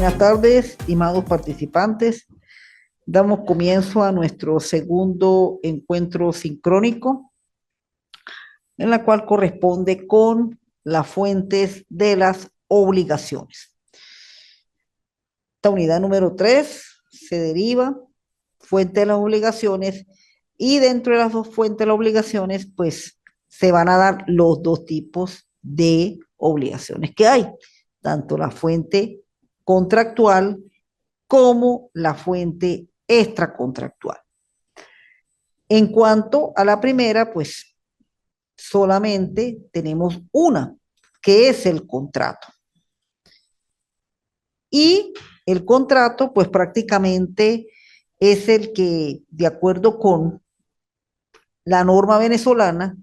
Buenas tardes, estimados participantes. Damos comienzo a nuestro segundo encuentro sincrónico, en la cual corresponde con las fuentes de las obligaciones. Esta unidad número 3 se deriva fuente de las obligaciones, y dentro de las dos fuentes de las obligaciones, pues se van a dar los dos tipos de obligaciones que hay, tanto la fuente contractual como la fuente extracontractual. En cuanto a la primera, pues solamente tenemos una, que es el contrato. Y el contrato, pues prácticamente es el que, de acuerdo con la norma venezolana,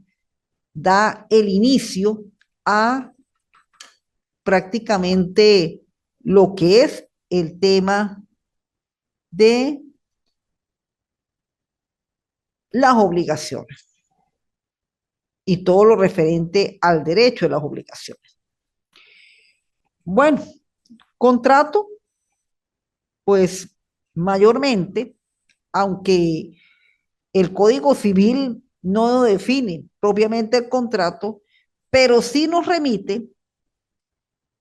da el inicio a prácticamente lo que es el tema de las obligaciones y todo lo referente al derecho de las obligaciones. Bueno, contrato, pues mayormente, aunque el Código Civil no define propiamente el contrato, pero sí nos remite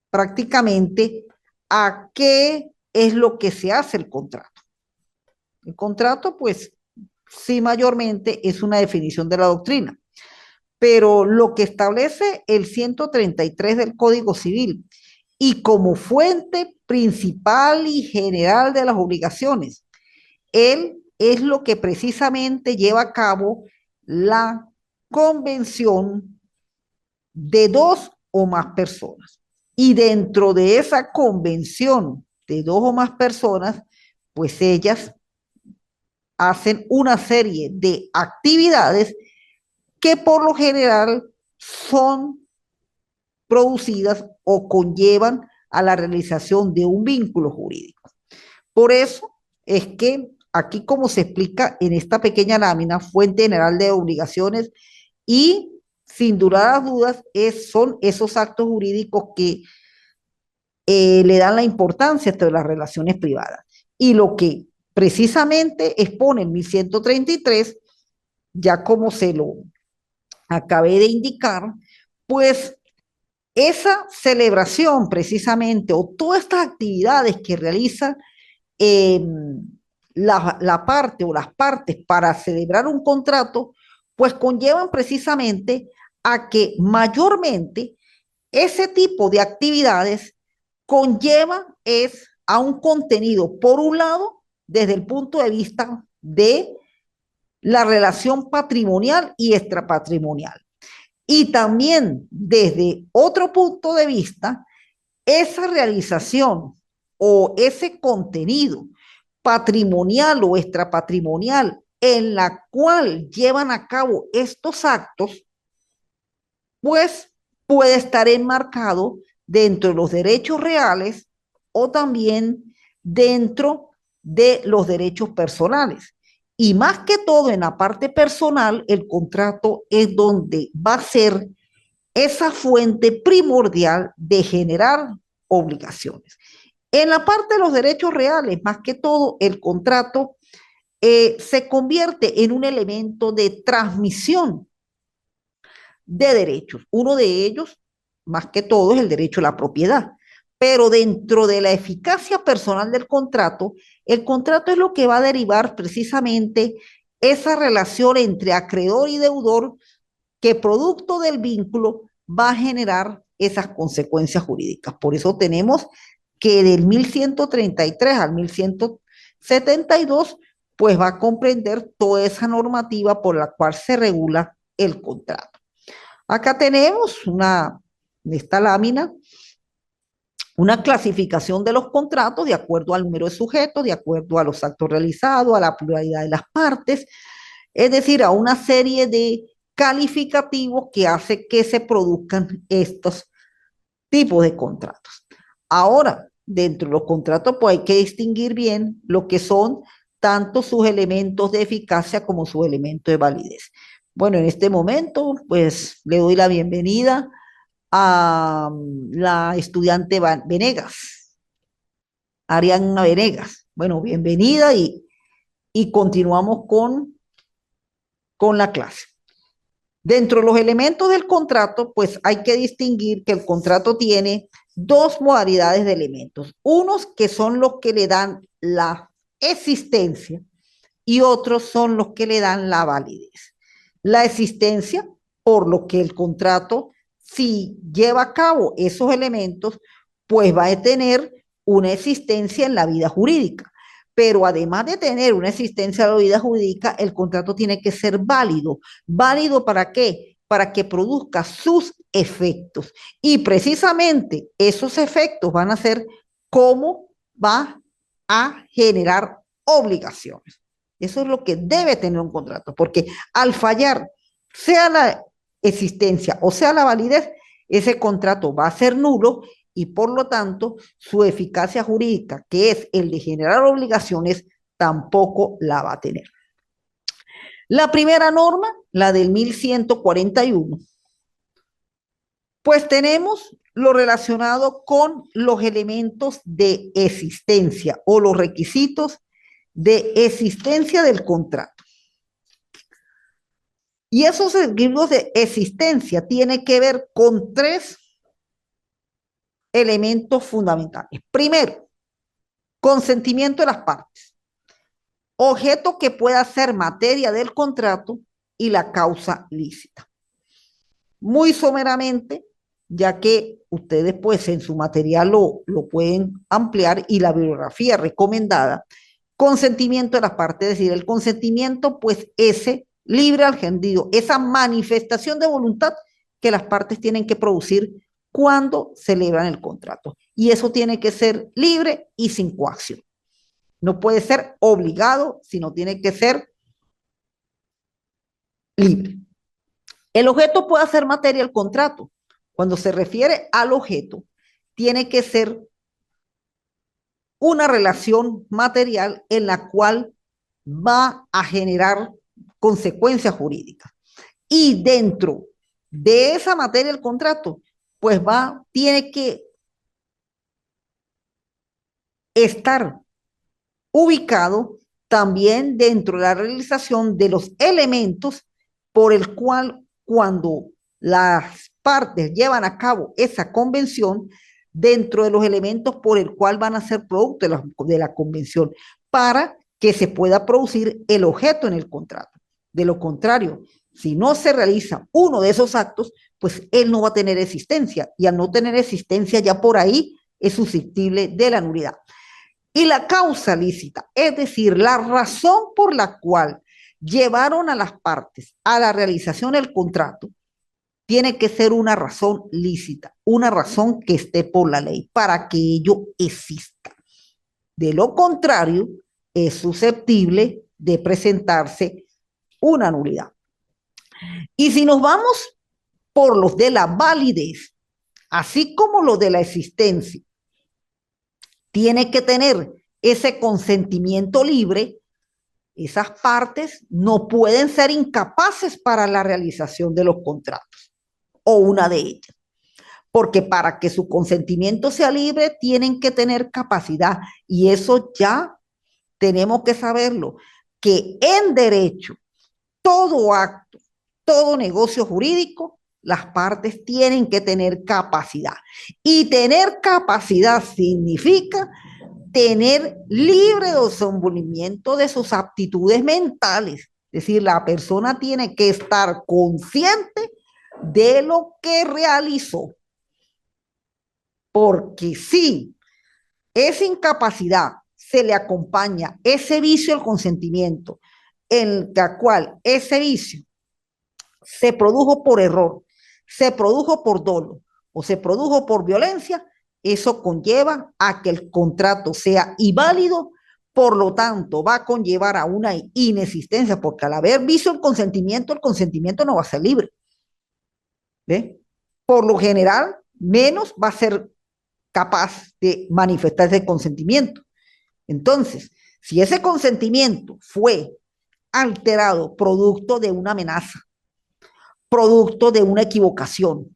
prácticamente a qué es lo que se hace el contrato. El contrato, pues, sí mayormente es una definición de la doctrina, pero lo que establece el 133 del Código Civil y como fuente principal y general de las obligaciones, él es lo que precisamente lleva a cabo la convención de dos o más personas. Y dentro de esa convención de dos o más personas, pues ellas hacen una serie de actividades que por lo general son producidas o conllevan a la realización de un vínculo jurídico. Por eso es que aquí, como se explica en esta pequeña lámina, fuente general de obligaciones, y sin duda a dudas son esos actos jurídicos que le dan la importancia de las relaciones privadas. Y lo que precisamente expone el 1133, ya como se lo acabé de indicar, pues esa celebración precisamente o todas estas actividades que realiza eh, la parte o las partes para celebrar un contrato, pues conllevan precisamente a que mayormente ese tipo de actividades conlleva es a un contenido, por un lado, desde el punto de vista de la relación patrimonial y extrapatrimonial. Y también desde otro punto de vista, esa realización o ese contenido patrimonial o extrapatrimonial en la cual llevan a cabo estos actos, pues puede estar enmarcado dentro de los derechos reales o también dentro de los derechos personales. Y más que todo en la parte personal, el contrato es donde va a ser esa fuente primordial de generar obligaciones. En la parte de los derechos reales, más que todo, el contrato se convierte en un elemento de transmisión de derechos. Uno de ellos, más que todo, es el derecho a la propiedad. Pero dentro de la eficacia personal del contrato, el contrato es lo que va a derivar precisamente esa relación entre acreedor y deudor que producto del vínculo va a generar esas consecuencias jurídicas. Por eso tenemos que del 1133 al 1172, pues va a comprender toda esa normativa por la cual se regula el contrato. Acá tenemos en esta lámina, una clasificación de los contratos de acuerdo al número de sujetos, de acuerdo a los actos realizados, a la pluralidad de las partes, es decir, a una serie de calificativos que hace que se produzcan estos tipos de contratos. Ahora, dentro de los contratos, pues hay que distinguir bien lo que son tanto sus elementos de eficacia como sus elementos de validez. Bueno, en este momento, pues le doy la bienvenida a la estudiante Venegas. Arianna Venegas. Bueno, bienvenida y continuamos con la clase. Dentro de los elementos del contrato, pues hay que distinguir que el contrato tiene dos modalidades de elementos. Unos que son los que le dan la existencia y otros son los que le dan la validez. La existencia, por lo que el contrato, si lleva a cabo esos elementos, pues va a tener una existencia en la vida jurídica. Pero además de tener una existencia en la vida jurídica, el contrato tiene que ser válido. ¿Válido para qué? Para que produzca sus efectos. Y precisamente esos efectos van a ser cómo va a generar obligaciones. Eso es lo que debe tener un contrato, porque al fallar, sea la existencia o sea la validez, ese contrato va a ser nulo y por lo tanto su eficacia jurídica, que es el de generar obligaciones, tampoco la va a tener. La primera norma, la del 1141, pues tenemos lo relacionado con los elementos de existencia o los requisitos de existencia del contrato. Y esos requisitos de existencia tienen que ver con tres elementos fundamentales. Primero, consentimiento de las partes, objeto que pueda ser materia del contrato y la causa lícita. Muy someramente, ya que ustedes pues en su material lo pueden ampliar y la bibliografía recomendada, consentimiento de las partes, es decir, el consentimiento pues ese libre albedrío, esa manifestación de voluntad que las partes tienen que producir cuando celebran el contrato. Y eso tiene que ser libre y sin coacción. No puede ser obligado, sino tiene que ser libre. El objeto puede ser materia del contrato. Cuando se refiere al objeto, tiene que ser una relación material en la cual va a generar consecuencias jurídicas. Y dentro de esa materia del contrato, pues tiene que estar ubicado también dentro de la realización de los elementos por el cual cuando las partes llevan a cabo esa convención, dentro de los elementos por el cual van a ser producto de la convención, para que se pueda producir el objeto en el contrato. De lo contrario, si no se realiza uno de esos actos, pues él no va a tener existencia, y al no tener existencia ya por ahí es susceptible de la nulidad. Y la causa lícita, es decir, la razón por la cual llevaron a las partes a la realización del contrato, tiene que ser una razón lícita, una razón que esté por la ley para que ello exista. De lo contrario, es susceptible de presentarse una nulidad. Y si nos vamos por los de la validez, así como los de la existencia, tiene que tener ese consentimiento libre. Esas partes no pueden ser incapaces para la realización de los contratos o una de ellas, porque para que su consentimiento sea libre tienen que tener capacidad y eso ya tenemos que saberlo, que en derecho, todo acto, todo negocio jurídico, las partes tienen que tener capacidad y tener capacidad significa tener libre desenvolvimiento de sus aptitudes mentales. Es decir, la persona tiene que estar consciente de lo que realizó. Porque si esa incapacidad se le acompaña ese vicio del consentimiento, en la cual ese vicio se produjo por error, se produjo por dolo o se produjo por violencia, eso conlleva a que el contrato sea inválido, por lo tanto va a conllevar a una inexistencia, porque al haber visto el consentimiento no va a ser libre. ¿Ve? Por lo general, menos va a ser capaz de manifestar ese consentimiento. Entonces, si ese consentimiento fue alterado producto de una amenaza, producto de una equivocación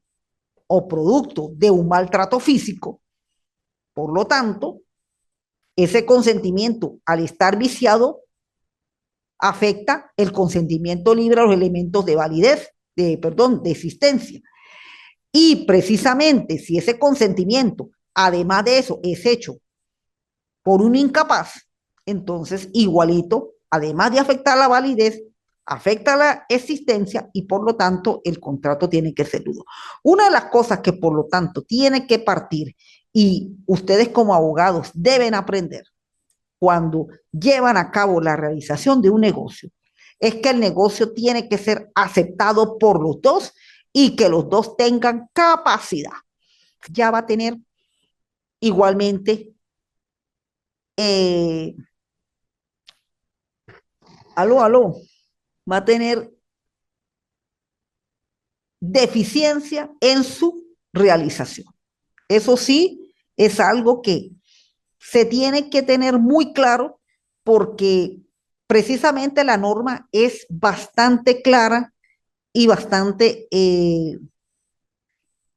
o producto de un maltrato físico, por lo tanto, Ese consentimiento, al estar viciado, afecta el consentimiento libre a los elementos de validez, de existencia. Y precisamente si ese consentimiento, además de eso, es hecho por un incapaz, entonces igualito, además de afectar la validez, afecta la existencia y por lo tanto el contrato tiene que ser nulo. Una de las cosas que por lo tanto tiene que partir y ustedes como abogados deben aprender cuando llevan a cabo la realización de un negocio es que el negocio tiene que ser aceptado por los dos y que los dos tengan capacidad. Ya va a tener igualmente, eh, aló, va a tener deficiencia en su realización. Eso sí, es algo que se tiene que tener muy claro porque precisamente la norma es bastante clara y bastante,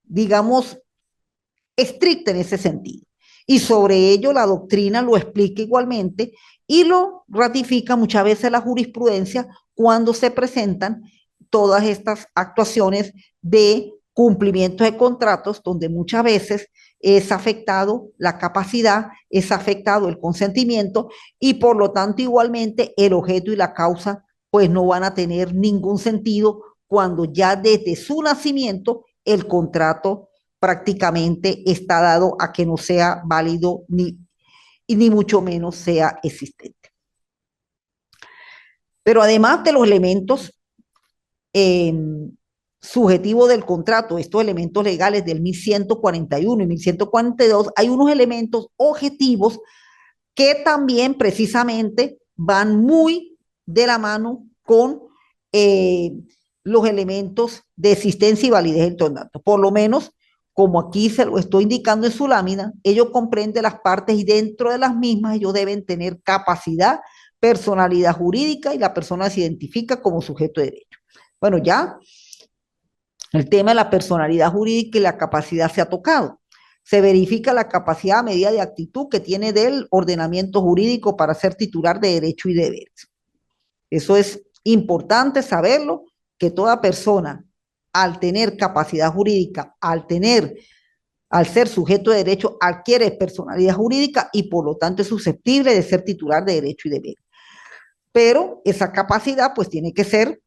digamos, estricta en ese sentido. Y sobre ello la doctrina lo explica igualmente y lo ratifica muchas veces la jurisprudencia cuando se presentan todas estas actuaciones de cumplimiento de contratos donde muchas veces es afectado la capacidad, es afectado el consentimiento y por lo tanto igualmente el objeto y la causa pues no van a tener ningún sentido cuando ya desde su nacimiento el contrato prácticamente está dado a que no sea válido ni mucho menos sea existente. Pero además de los elementos eh, subjetivos del contrato, estos elementos legales del 1141 y 1142, hay unos elementos objetivos que también precisamente van muy de la mano con eh, los elementos de existencia y validez del contrato. Por lo menos, como aquí se lo estoy indicando en su lámina, ellos comprenden las partes y dentro de las mismas ellos deben tener capacidad, personalidad jurídica y la persona se identifica como sujeto de derecho. Bueno, ya el tema de la personalidad jurídica y la capacidad se ha tocado. Se verifica la capacidad a medida de actitud que tiene del ordenamiento jurídico para ser titular de derecho y deberes. Eso es importante saberlo, que toda persona, al tener capacidad jurídica, al ser sujeto de derecho, adquiere personalidad jurídica y por lo tanto es susceptible de ser titular de derecho y deberes. Pero esa capacidad pues tiene que ser,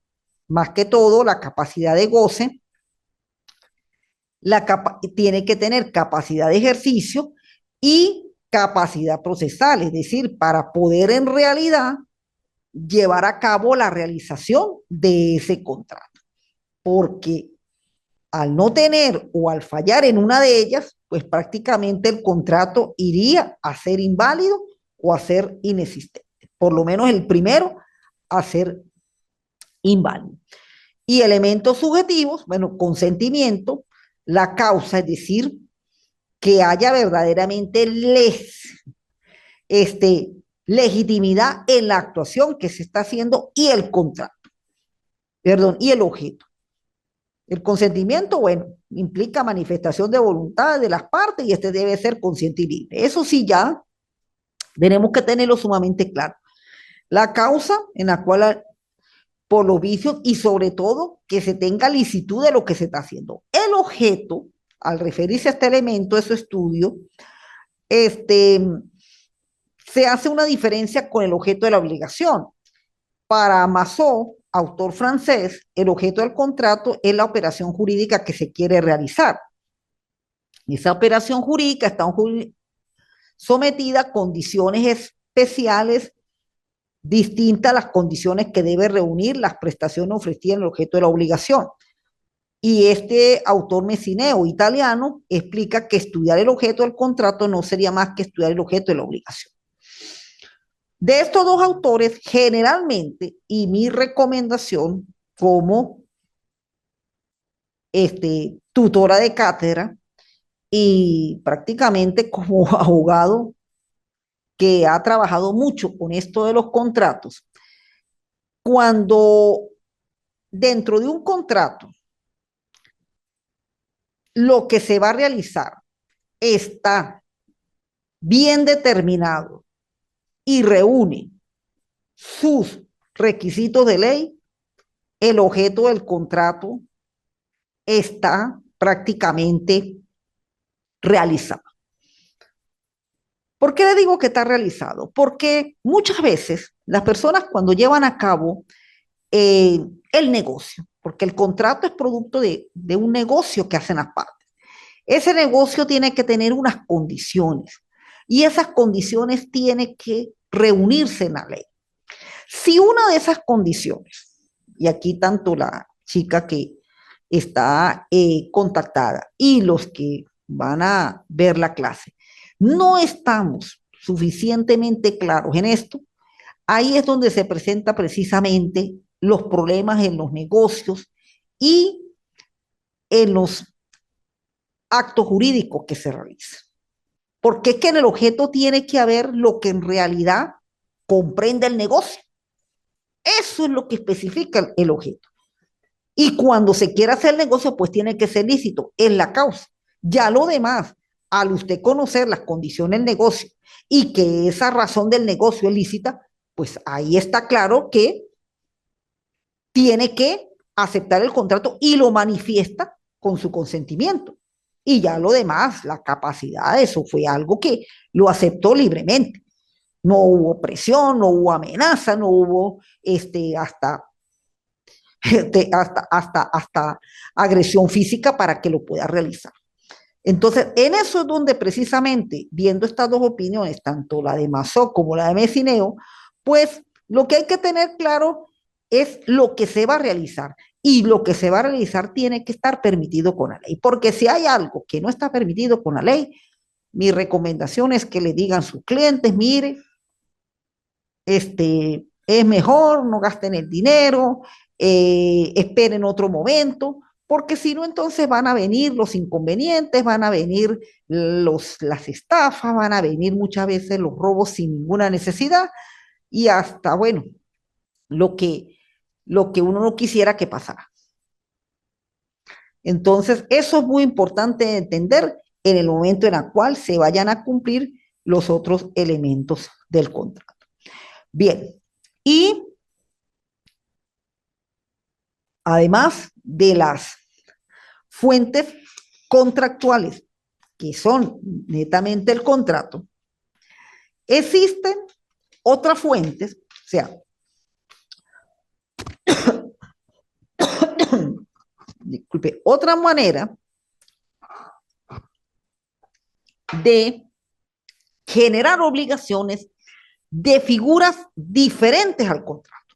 más que todo, la capacidad de goce, tiene que tener capacidad de ejercicio y capacidad procesal, es decir, para poder en realidad llevar a cabo la realización de ese contrato. Porque al no tener o al fallar en una de ellas, pues prácticamente el contrato iría a ser inválido o a ser inexistente. Por lo menos el primero a ser inválido. Y elementos subjetivos, bueno, consentimiento, la causa, es decir, que haya verdaderamente este, legitimidad en la actuación que se está haciendo y el contrato, perdón, y el objeto. El consentimiento, bueno, implica manifestación de voluntad de las partes y este debe ser consciente y libre. Eso sí ya tenemos que tenerlo sumamente claro. La causa en la cual por los vicios y sobre todo que se tenga licitud de lo que se está haciendo. El objeto, al referirse a este elemento de su estudio, este, se hace una diferencia con el objeto de la obligación. Para Massot, autor francés, el objeto del contrato es la operación jurídica que se quiere realizar. Esa operación jurídica está sometida a condiciones especiales distintas a las condiciones que debe reunir las prestaciones ofrecidas en el objeto de la obligación. Y este autor mesineo italiano explica que estudiar el objeto del contrato no sería más que estudiar el objeto de la obligación. De estos dos autores, generalmente, y mi recomendación como tutora de cátedra y prácticamente como abogado que ha trabajado mucho con esto de los contratos, cuando dentro de un contrato lo que se va a realizar está bien determinado y reúne sus requisitos de ley, el objeto del contrato está prácticamente realizado. ¿Por qué le digo que está realizado? Porque muchas veces las personas cuando llevan a cabo el negocio, porque el contrato es producto de un negocio que hacen las partes, ese negocio tiene que tener unas condiciones y esas condiciones tienen que reunirse en la ley. Si una de esas condiciones, y aquí tanto la chica que está contactada y los que van a ver la clase, no estamos suficientemente claros en esto, ahí es donde se presenta precisamente los problemas en los negocios y en los actos jurídicos que se realizan. Porque es que en el objeto tiene que haber lo que en realidad comprende el negocio. Eso es lo que especifica el objeto. Y cuando se quiera hacer el negocio, pues tiene que ser lícito, es la causa. Ya lo demás, al usted conocer las condiciones del negocio y que esa razón del negocio es lícita, pues ahí está claro que tiene que aceptar el contrato y lo manifiesta con su consentimiento. Y ya lo demás, la capacidad, eso fue algo que lo aceptó libremente. No hubo presión, no hubo amenaza, no hubo hasta agresión física para que lo pueda realizar. Entonces, en eso es donde precisamente, viendo estas dos opiniones, tanto la de Mazó como la de Mesineo, pues lo que hay que tener claro es lo que se va a realizar. Y lo que se va a realizar tiene que estar permitido con la ley. Porque si hay algo que no está permitido con la ley, mi recomendación es que le digan a sus clientes, mire, es mejor, no gasten el dinero, esperen otro momento, porque si no, entonces van a venir los inconvenientes, van a venir las estafas, van a venir muchas veces los robos sin ninguna necesidad y hasta, bueno, lo que, lo que uno no quisiera que pasara. Entonces, eso es muy importante entender en el momento en el cual se vayan a cumplir los otros elementos del contrato. Bien, y además de las fuentes contractuales, que son netamente el contrato, existen otras fuentes, o sea, disculpe, otra manera de generar obligaciones de figuras diferentes al contrato,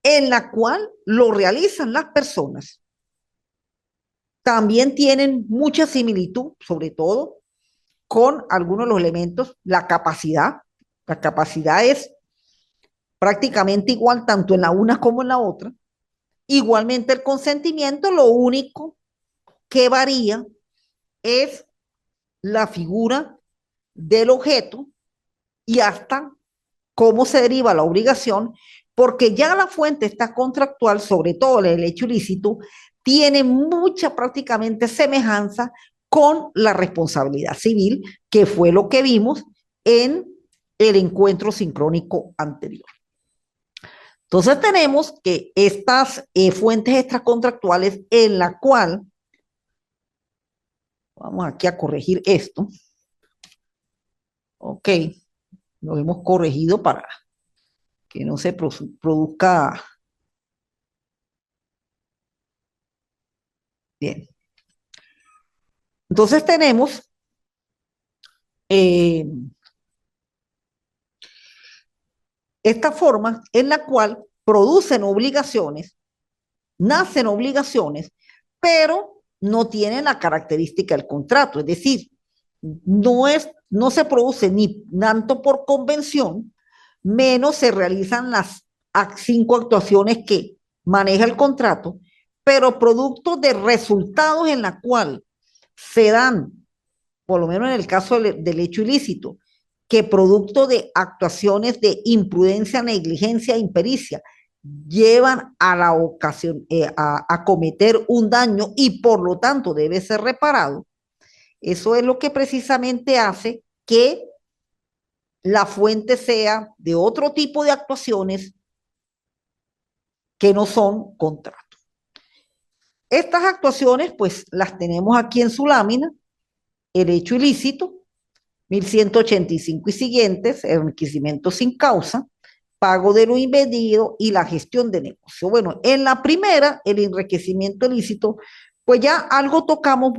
en la cual lo realizan las personas. También tienen mucha similitud, sobre todo con algunos de los elementos, la capacidad. La capacidad es prácticamente igual tanto en la una como en la otra. Igualmente el consentimiento, lo único que varía es la figura del objeto y hasta cómo se deriva la obligación, porque ya la fuente está contractual, sobre todo el hecho ilícito, tiene mucha prácticamente semejanza con la responsabilidad civil, que fue lo que vimos en el encuentro sincrónico anterior. Entonces tenemos que estas fuentes extracontractuales en la cual, vamos aquí a corregir esto, ok, lo hemos corregido para que no se produzca, bien. Entonces tenemos eh, esta forma en la cual producen obligaciones, nacen obligaciones, pero no tienen la característica del contrato, es decir, no se produce ni tanto por convención, menos se realizan las 5 actuaciones que maneja el contrato, pero producto de resultados en la cual se dan, por lo menos en el caso del hecho ilícito, que producto de actuaciones de imprudencia, negligencia e impericia llevan a la ocasión a cometer un daño y por lo tanto debe ser reparado. Eso es lo que precisamente hace que la fuente sea de otro tipo de actuaciones que no son contrato. Estas actuaciones, pues las tenemos aquí en su lámina: el hecho ilícito, 1185 y siguientes, enriquecimiento sin causa, pago de lo invertido y la gestión de negocio. Bueno, en la primera, el enriquecimiento ilícito, pues ya algo tocamos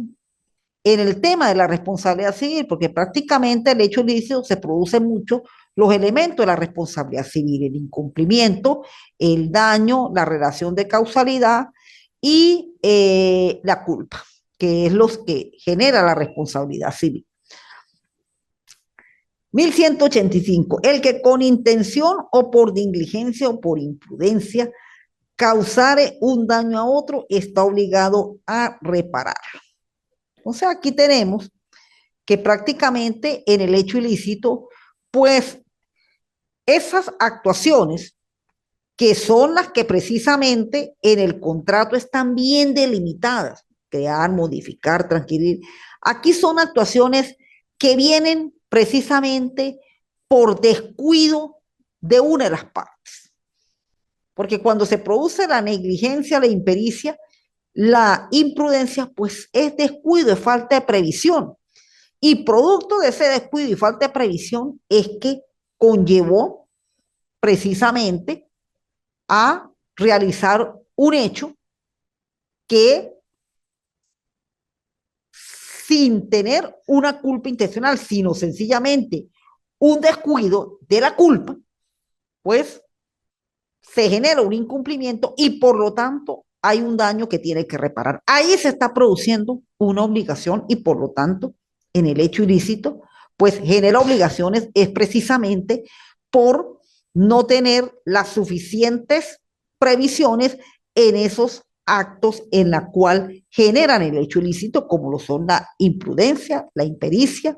en el tema de la responsabilidad civil, porque prácticamente el hecho ilícito se produce mucho los elementos de la responsabilidad civil: el incumplimiento, el daño, la relación de causalidad y la culpa, que es los que genera la responsabilidad civil. 1185, el que con intención o por negligencia o por imprudencia causare un daño a otro está obligado a reparar. O sea, aquí tenemos que prácticamente en el hecho ilícito, pues esas actuaciones que son las que precisamente en el contrato están bien delimitadas: crear, modificar, transcribir. Aquí son actuaciones que vienen precisamente por descuido de una de las partes. Porque cuando se produce la negligencia, la impericia, la imprudencia, pues es descuido, es falta de previsión. Y producto de ese descuido y falta de previsión es que conllevó precisamente a realizar un hecho que, sin tener una culpa intencional, sino sencillamente un descuido de la culpa, pues se genera un incumplimiento y por lo tanto hay un daño que tiene que reparar. Ahí se está produciendo una obligación y por lo tanto en el hecho ilícito pues genera obligaciones es precisamente por no tener las suficientes previsiones en esos actos en la cual generan el hecho ilícito, como lo son la imprudencia, la impericia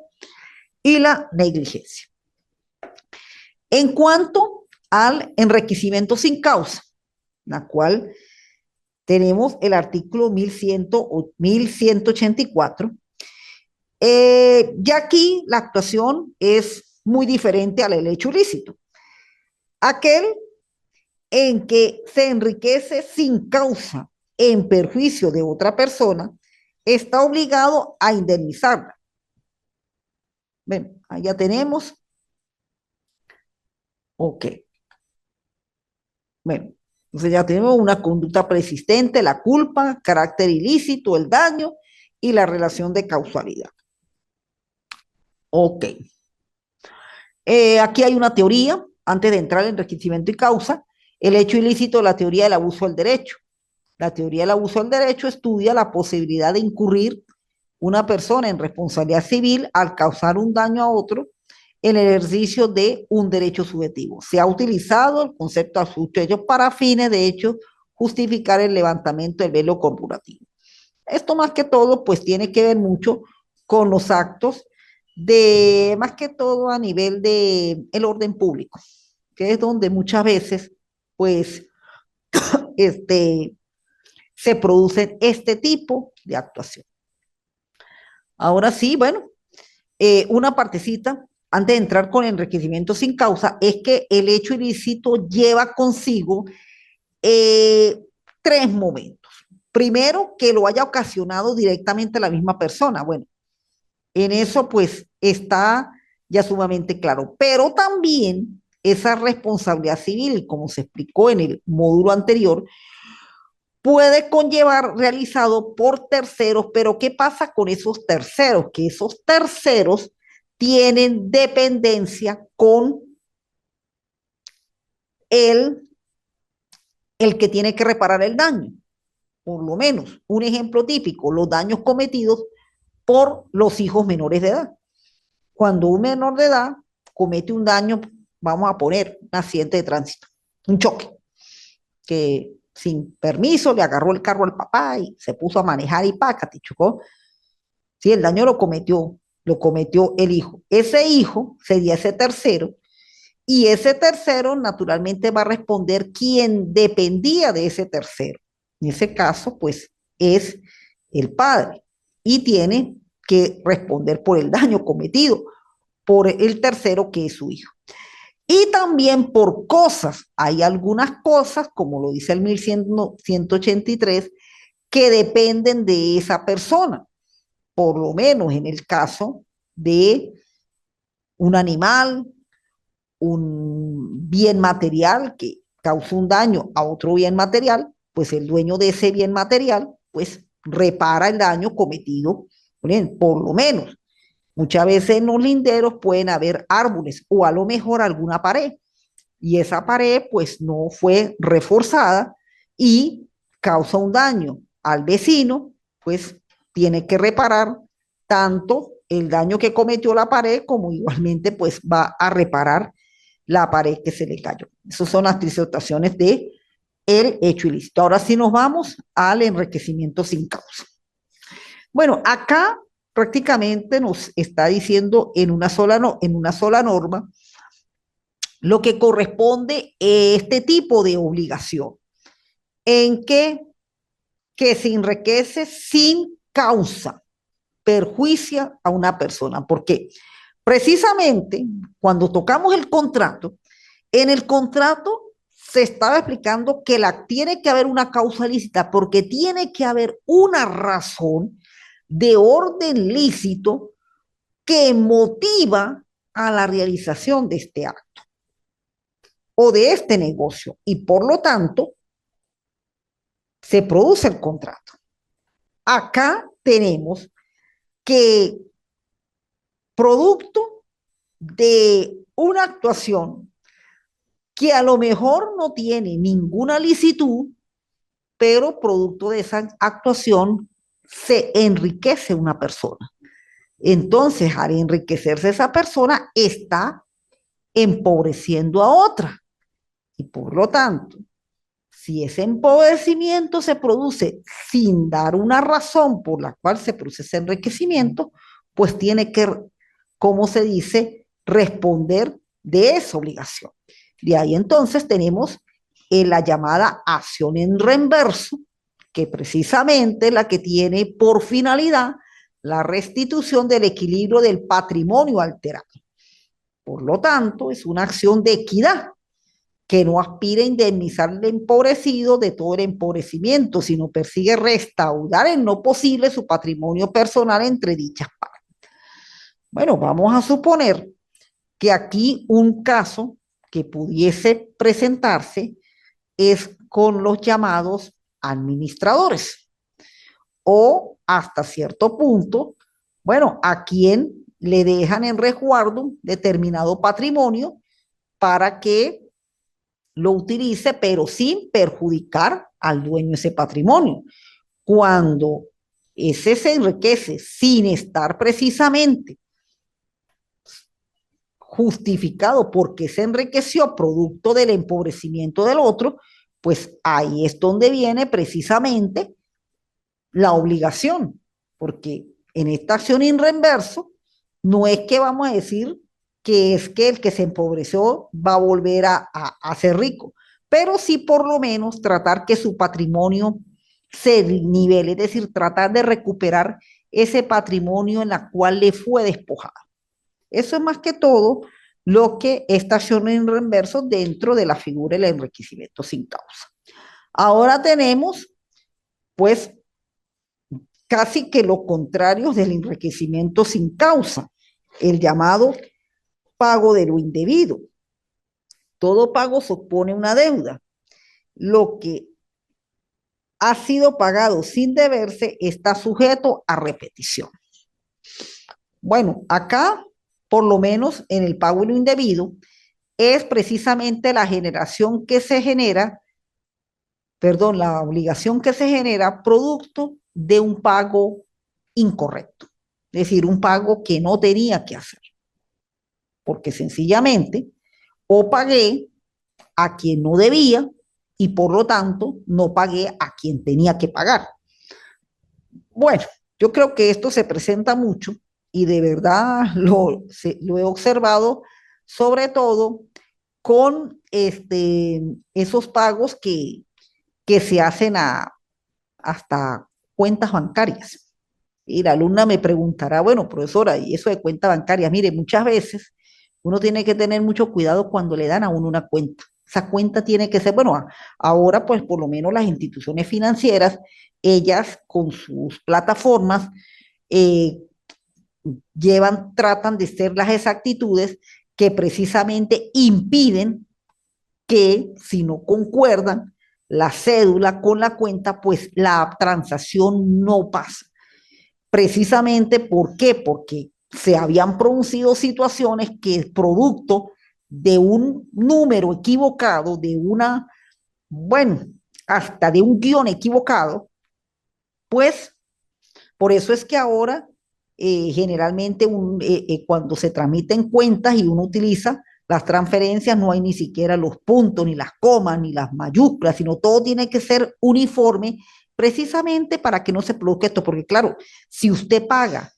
y la negligencia. En cuanto al enriquecimiento sin causa, la cual tenemos el artículo 1184, ya aquí la actuación es muy diferente al hecho ilícito. Aquel en que se enriquece sin causa en perjuicio de otra persona está obligado a indemnizarla. Ven, allá tenemos. Ok. Bueno, entonces ya tenemos una conducta persistente, la culpa, carácter ilícito, el daño y la relación de causalidad. Ok. Aquí hay una teoría, antes de entrar en enriquecimiento y causa: el hecho ilícito, la teoría del abuso del derecho. La teoría del abuso del derecho estudia la posibilidad de incurrir una persona en responsabilidad civil al causar un daño a otro en el ejercicio de un derecho subjetivo. Se ha utilizado el concepto de abuso para fines, de hecho, justificar el levantamiento del velo corporativo. Esto más que todo, pues tiene que ver mucho con los actos de, más que todo a nivel de el orden público, que es donde muchas veces, pues, este, se producen este tipo de actuación. Ahora sí, bueno, una partecita, antes de entrar con enriquecimiento sin causa, es que el hecho ilícito lleva consigo eh, tres momentos. Primero, que lo haya ocasionado directamente la misma persona. Bueno, en eso pues está ya sumamente claro. Pero también esa responsabilidad civil, como se explicó en el módulo anterior, puede conllevar realizado por terceros. Pero ¿qué pasa con esos terceros? Que esos terceros tienen dependencia con el, el que tiene que reparar el daño. Por lo menos, un ejemplo típico: los daños cometidos por los hijos menores de edad. Cuando un menor de edad comete un daño, vamos a poner un accidente de tránsito, un choque, que sin permiso le agarró el carro al papá y se puso a manejar y pácate, chocó. Sí, el daño lo cometió el hijo. Ese hijo sería ese tercero, y ese tercero naturalmente va a responder quien dependía de ese tercero. En ese caso, pues es el padre y tiene que responder por el daño cometido. por el tercero que es su hijo. Y también por cosas. Hay algunas cosas, como lo dice el 1183, que dependen de esa persona. Por lo menos en el caso de un animal, un bien material que causa un daño a otro bien material, pues el dueño de ese bien material, pues repara el daño cometido, por lo menos. Muchas veces en los linderos pueden haber árboles o a lo mejor alguna pared y esa pared pues no fue reforzada y causa un daño al vecino, pues tiene que reparar tanto el daño que cometió la pared como igualmente pues va a reparar la pared que se le cayó. Esas son las disertaciones de el hecho ilícito. Ahora sí nos vamos al enriquecimiento sin causa. Bueno, acá prácticamente nos está diciendo en una sola, no, en una sola norma lo que corresponde a este tipo de obligación, en que se enriquece sin causa, perjuicia a una persona, porque precisamente cuando tocamos el contrato, en el contrato se estaba explicando que tiene que haber una causa lícita, porque tiene que haber una razón de orden lícito que motiva a la realización de este acto o de este negocio y por lo tanto se produce el contrato. Acá tenemos que producto de una actuación que a lo mejor no tiene ninguna licitud, pero producto de esa actuación se enriquece una persona. Entonces, al enriquecerse esa persona, está empobreciendo a otra. Y por lo tanto, si ese empobrecimiento se produce sin dar una razón por la cual se produce ese enriquecimiento, pues tiene que, como se dice, responder de esa obligación. De ahí entonces tenemos la llamada acción en reemverso, que precisamente es la que tiene por finalidad la restitución del equilibrio del patrimonio alterado. Por lo tanto, es una acción de equidad que no aspira a indemnizar al empobrecido de todo el empobrecimiento, sino persigue restaurar en lo posible su patrimonio personal entre dichas partes. Bueno, vamos a suponer que aquí un caso que pudiese presentarse es con los llamados administradores o hasta cierto punto, bueno, a quien le dejan en resguardo determinado patrimonio para que lo utilice, pero sin perjudicar al dueño de ese patrimonio. Cuando ese se enriquece sin estar precisamente justificado porque se enriqueció producto del empobrecimiento del otro, pues ahí es donde viene precisamente la obligación, porque en esta acción en reverso no es que vamos a decir que es que el que se empobreció va a volver a ser rico, pero sí por lo menos tratar que su patrimonio se nivele, es decir, tratar de recuperar ese patrimonio en la cual le fue despojado. Eso es más que todo lo que esta acción en reverso dentro de la figura del enriquecimiento sin causa. Ahora tenemos, pues, casi que lo contrario del enriquecimiento sin causa, el llamado pago de lo indebido. Todo pago supone una deuda. Lo que ha sido pagado sin deberse está sujeto a repetición. Bueno, acá, por lo menos en el pago de lo indebido, es precisamente la generación que se genera, perdón, la obligación que se genera producto de un pago incorrecto, es decir, un pago que no tenía que hacer, porque sencillamente o pagué a quien no debía y por lo tanto no pagué a quien tenía que pagar. Bueno, yo creo que esto se presenta mucho y de verdad lo he observado sobre todo con esos pagos que se hacen hasta cuentas bancarias. Y la alumna me preguntará, bueno, profesora, ¿y eso de cuenta bancaria? Mire, muchas veces uno tiene que tener mucho cuidado cuando le dan a uno una cuenta. Esa cuenta tiene que ser, bueno, ahora pues por lo menos las instituciones financieras, ellas con sus plataformas eh, tratan de ser las exactitudes que precisamente impiden que si no concuerdan la cédula con la cuenta, pues la transacción no pasa. Precisamente, ¿por qué? Porque se habían producido situaciones que producto de un número equivocado, de una, bueno, hasta de un guión equivocado, pues por eso es que ahora generalmente cuando se transmiten cuentas y uno utiliza las transferencias, no hay ni siquiera los puntos, ni las comas, ni las mayúsculas, sino todo tiene que ser uniforme precisamente para que no se produzca esto, porque claro, si usted paga,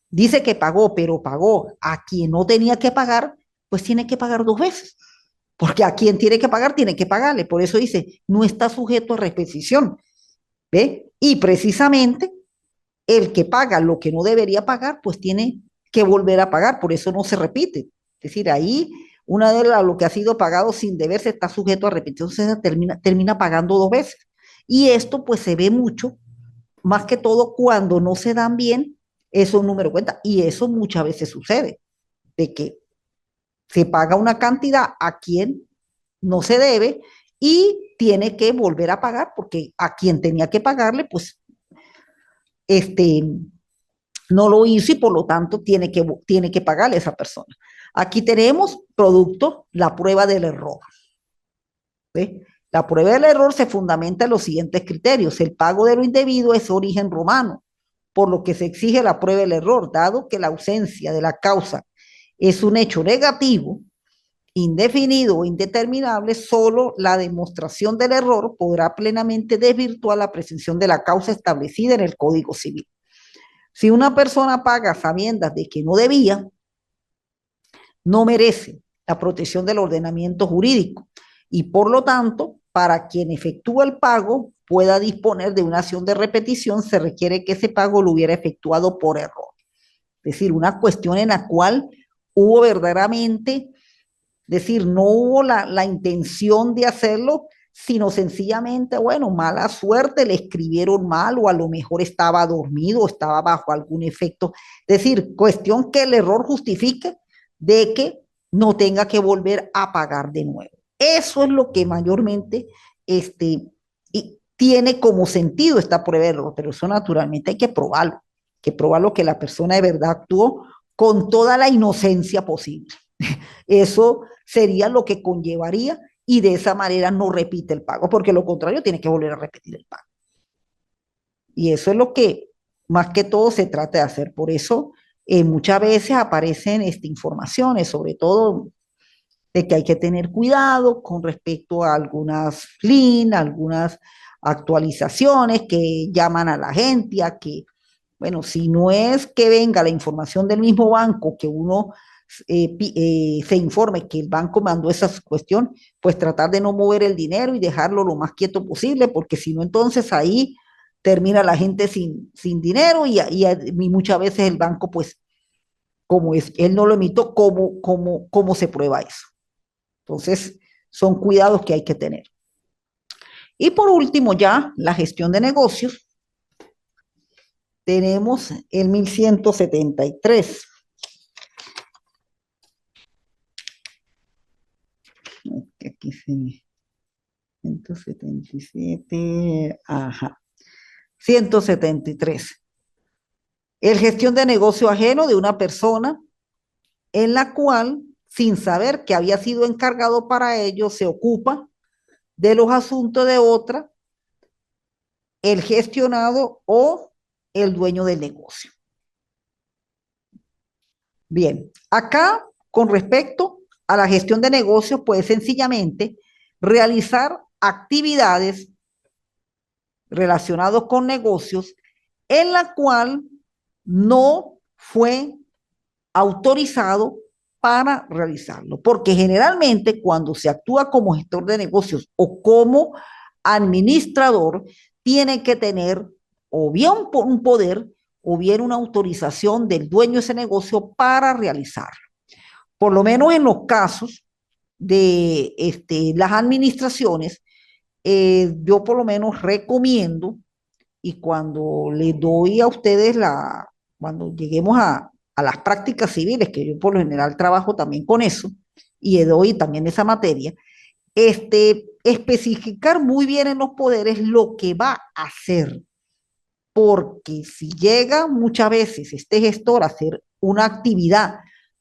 dice que pagó, pero pagó a quien no tenía que pagar, pues tiene que pagar dos veces, porque a quien tiene que pagarle, por eso dice, no está sujeto a repetición, ¿ve? Y precisamente el que paga lo que no debería pagar, pues tiene que volver a pagar, por eso no se repite. Es decir, ahí una de lo que ha sido pagado sin deberse está sujeto a repetición, entonces termina pagando dos veces. Y esto pues se ve mucho, más que todo cuando no se dan bien esos números de cuenta. Y eso muchas veces sucede, de que se paga una cantidad a quien no se debe y tiene que volver a pagar porque a quien tenía que pagarle, pues este, no lo hizo y por lo tanto tiene que pagarle a esa persona. Aquí tenemos producto, la prueba del error. ¿Sí? La prueba del error se fundamenta en los siguientes criterios. El pago de lo indebido es origen romano, por lo que se exige la prueba del error, dado que la ausencia de la causa es un hecho negativo, indefinido o indeterminable, solo la demostración del error podrá plenamente desvirtuar la presunción de la causa establecida en el Código Civil. Si una persona paga sabiendas de que no debía, no merece la protección del ordenamiento jurídico y por lo tanto, para quien efectúa el pago pueda disponer de una acción de repetición, se requiere que ese pago lo hubiera efectuado por error. Es decir, una cuestión en la cual hubo verdaderamente, es decir, no hubo la intención de hacerlo, sino sencillamente, bueno, mala suerte, le escribieron mal o a lo mejor estaba dormido o estaba bajo algún efecto. Es decir, cuestión que el error justifique de que no tenga que volver a pagar de nuevo. Eso es lo que mayormente y tiene como sentido esta prueba de error, pero eso naturalmente hay que probarlo que la persona de verdad actuó con toda la inocencia posible. Eso sería lo que conllevaría y de esa manera no repite el pago, porque lo contrario tiene que volver a repetir el pago. Y eso es lo que más que todo se trata de hacer. Por eso muchas veces aparecen informaciones, sobre todo de que hay que tener cuidado con respecto a algunas LIN, algunas actualizaciones que llaman a la gente a que, bueno, si no es que venga la información del mismo banco, que uno se informe que el banco mandó esa cuestión, pues tratar de no mover el dinero y dejarlo lo más quieto posible, porque si no, entonces ahí termina la gente sin dinero y muchas veces el banco, pues, como es, él no lo emitió, ¿cómo se prueba eso? Entonces, son cuidados que hay que tener. Y por último, ya la gestión de negocios, tenemos el 1173. Aquí se me... 177, ajá, 173. El gestión de negocio ajeno de una persona en la cual, sin saber que había sido encargado para ello, se ocupa de los asuntos de otra, el gestionado o el dueño del negocio. Bien, acá con respecto a la gestión de negocios, pues sencillamente realizar actividades relacionadas con negocios en la cual no fue autorizado para realizarlo, porque generalmente cuando se actúa como gestor de negocios o como administrador, tiene que tener o bien un poder o bien una autorización del dueño de ese negocio para realizarlo. Por lo menos en los casos de las administraciones, yo por lo menos recomiendo, y cuando le doy a ustedes cuando lleguemos a las prácticas civiles, que yo por lo general trabajo también con eso, y le doy también esa materia, especificar muy bien en los poderes lo que va a hacer, porque si llega muchas veces este gestor a hacer una actividad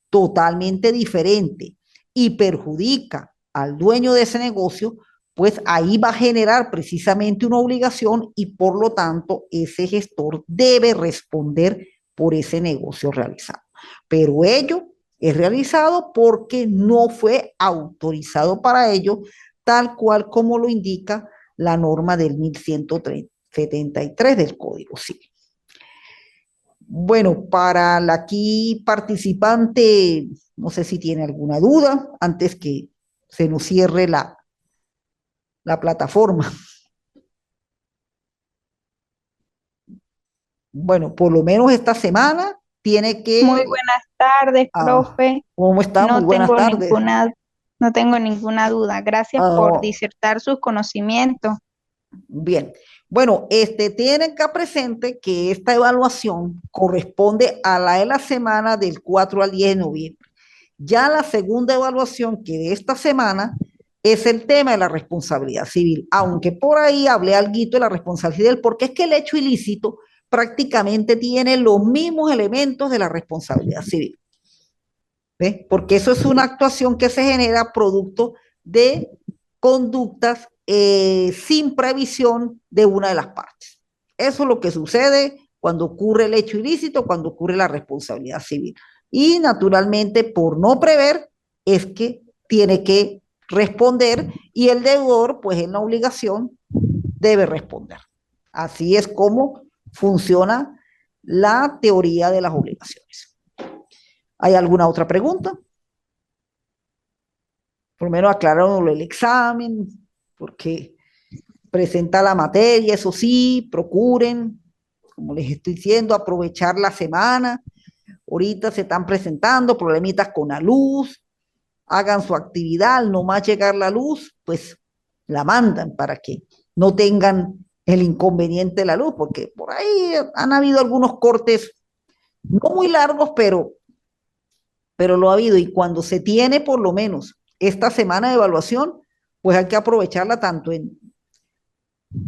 totalmente diferente y perjudica al dueño de ese negocio, pues ahí va a generar precisamente una obligación y por lo tanto ese gestor debe responder por ese negocio realizado. Pero ello es realizado porque no fue autorizado para ello, tal cual como lo indica la norma del 1173 del Código Civil. Bueno, para la aquí participante, no sé si tiene alguna duda antes que se nos cierre la plataforma. Bueno, por lo menos esta semana tiene Muy que... buenas tardes, Ah, profe. ¿cómo está? Muy No buenas tengo tardes. no tengo ninguna duda. Gracias por Ah, disertar sus conocimientos. bien. Bueno, tienen que presente que esta evaluación corresponde a la de la semana del 4 al 10 de noviembre. Ya la segunda evaluación que de esta semana es el tema de la responsabilidad civil, aunque por ahí hablé algo de la responsabilidad civil, porque es que el hecho ilícito prácticamente tiene los mismos elementos de la responsabilidad civil. ¿Ves? Porque eso es una actuación que se genera producto de conductas sin previsión de una de las partes. Eso es lo que sucede cuando ocurre el hecho ilícito, cuando ocurre la responsabilidad civil. Y naturalmente, por no prever, es que tiene que responder y el deudor, pues en la obligación, debe responder. Así es como funciona la teoría de las obligaciones. ¿Hay alguna otra pregunta? Por lo menos aclararon el examen, porque presenta la materia, eso sí, procuren, como les estoy diciendo, aprovechar la semana. Ahorita se están presentando problemitas con la luz, hagan su actividad, no más llegar la luz, pues la mandan para que no tengan el inconveniente de la luz, porque por ahí han habido algunos cortes, no muy largos, pero lo ha habido. Y cuando se tiene por lo menos esta semana de evaluación, pues hay que aprovecharla tanto en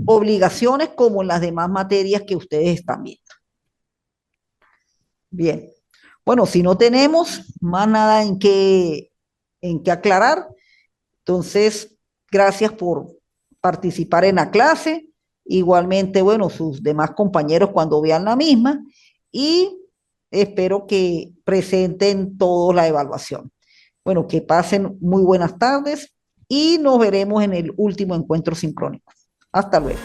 obligaciones como en las demás materias que ustedes están viendo. Bien. Bueno, si no tenemos más nada en qué aclarar, entonces, gracias por participar en la clase. Igualmente, bueno, sus demás compañeros cuando vean la misma y espero que presenten todos la evaluación. Bueno, que pasen muy buenas tardes y nos veremos en el último encuentro sincrónico. Hasta luego.